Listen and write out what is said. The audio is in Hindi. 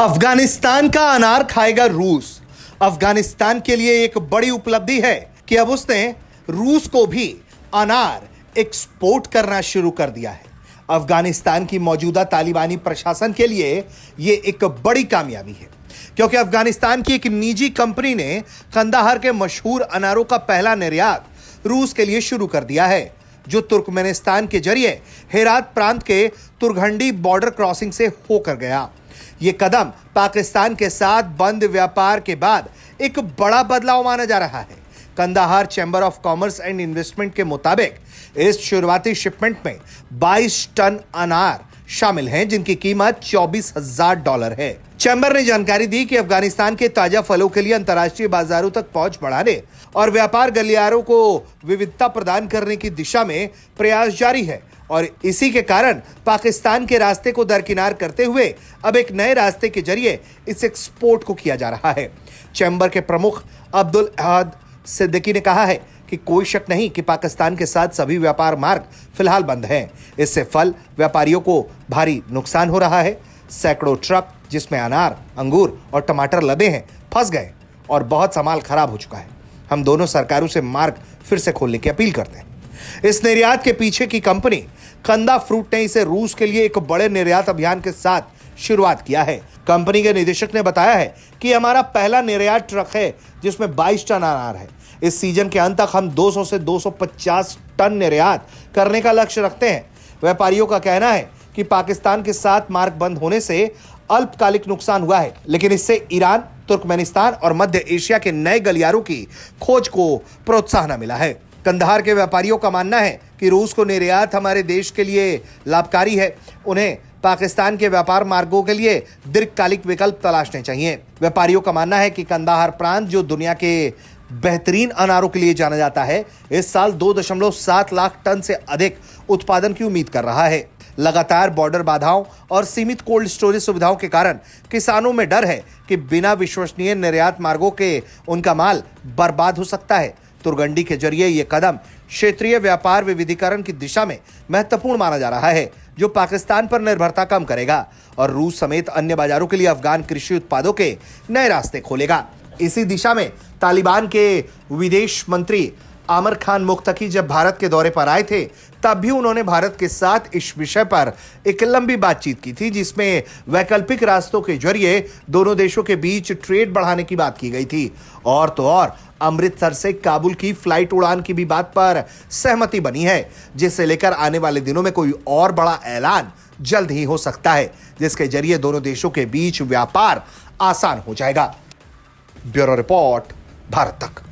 अफगानिस्तान का अनार खाएगा रूस। अफगानिस्तान के लिए एक बड़ी उपलब्धि है कि अब उसने रूस को भी अनार एक्सपोर्ट करना शुरू कर दिया है। अफगानिस्तान की मौजूदा तालिबानी प्रशासन के लिए यह एक बड़ी कामयाबी है, क्योंकि अफगानिस्तान की एक निजी कंपनी ने कंदाहार के मशहूर अनारों का पहला निर्यात रूस के लिए शुरू कर दिया है, जो तुर्कमेनिस्तान के जरिए हेरात प्रांत के तुरघंडी बॉर्डर क्रॉसिंग से होकर गया। यह कदम पाकिस्तान के साथ बंद व्यापार के बाद एक बड़ा बदलाव माना जा रहा है। Kandahar chamber of commerce and investment के मुताबिक इस शुरुआती शिपमेंट में 22 टन अनार शामिल हैं, जिनकी कीमत $24,000 है। चैंबर ने जानकारी दी कि अफगानिस्तान के ताजा फलों के लिए अंतर्राष्ट्रीय बाजारों तक पहुंच बढ़ाने और व्यापार गलियारों को विविधता प्रदान करने की दिशा में प्रयास जारी है, और इसी के कारण पाकिस्तान के रास्ते को दरकिनार करते हुए अब एक नए रास्ते के जरिए इस एक्सपोर्ट को किया जा रहा है। चैंबर के प्रमुख अब्दुल अहद सिद्दीकी ने कहा है कि कोई शक नहीं कि पाकिस्तान के साथ सभी व्यापार मार्ग फिलहाल बंद हैं। इससे फल व्यापारियों को भारी नुकसान हो रहा है। सैकड़ों ट्रक जिसमें अनार, अंगूर और टमाटर लदे हैं फंस गए और बहुत सा माल खराब हो चुका है। हम दोनों सरकारों से मार्ग फिर से खोलने की अपील करते हैं। इस निर्यात के पीछे की कंपनी कंदा फ्रूट ने इसे रूस के लिए एक बड़े निर्यात अभियान के साथ शुरुआत किया है। कंपनी के निदेशक ने बताया है कि हमारा पहला निर्यात ट्रक है जिसमें 22 टन अनार है। इस सीजन के अंत तक हम 200 से 250 टन निर्यात करने का लक्ष्य रखते हैं। व्यापारियों का कहना है कि पाकिस्तान के साथ मार्ग बंद होने से अल्पकालिक नुकसान हुआ है, लेकिन इससे ईरान, तुर्कमेनिस्तान और मध्य एशिया के नए गलियारों की खोज को प्रोत्साहन मिला है। कंधार के व्यापारियों का मानना है कि रूस को निर्यात हमारे देश के लिए लाभकारी है। उन्हें पाकिस्तान के व्यापार मार्गों के लिए दीर्घकालिक विकल्प तलाशने चाहिए। व्यापारियों का मानना है कि कंदाहार प्रांत, जो दुनिया के बेहतरीन अनारों के लिए जाना जाता है, इस साल 2.7 लाख टन से अधिक उत्पादन की उम्मीद कर रहा है। लगातार बॉर्डर बाधाओं और सीमित कोल्ड स्टोरेज सुविधाओं के कारण किसानों में डर है कि बिना विश्वसनीय निर्यात मार्गों के उनका माल बर्बाद हो सकता है। तुरगंडी के जरिए यह कदम क्षेत्रीय व्यापार विविधीकरण की दिशा में महत्वपूर्ण माना जा रहा है, जो पाकिस्तान पर निर्भरता कम करेगा और रूस समेत अन्य बाजारों के लिए अफगान कृषि उत्पादों के नए रास्ते खोलेगा। इसी दिशा में तालिबान के विदेश मंत्री आमिर खान मुक्तकी जब भारत के दौरे पर आए थे, तब भी उन्होंने भारत के साथ इस विषय पर एक लंबी बातचीत की थी, जिसमें वैकल्पिक रास्तों के जरिए दोनों देशों के बीच ट्रेड बढ़ाने की बात की गई थी। और तो और अमृतसर से काबुल की फ्लाइट उड़ान की भी बात पर सहमति बनी है, जिसे लेकर आने वाले दिनों में कोई और बड़ा ऐलान जल्द ही हो सकता है, जिसके जरिए दोनों देशों के बीच व्यापार आसान हो जाएगा। ब्यूरो रिपोर्ट, भारत तक।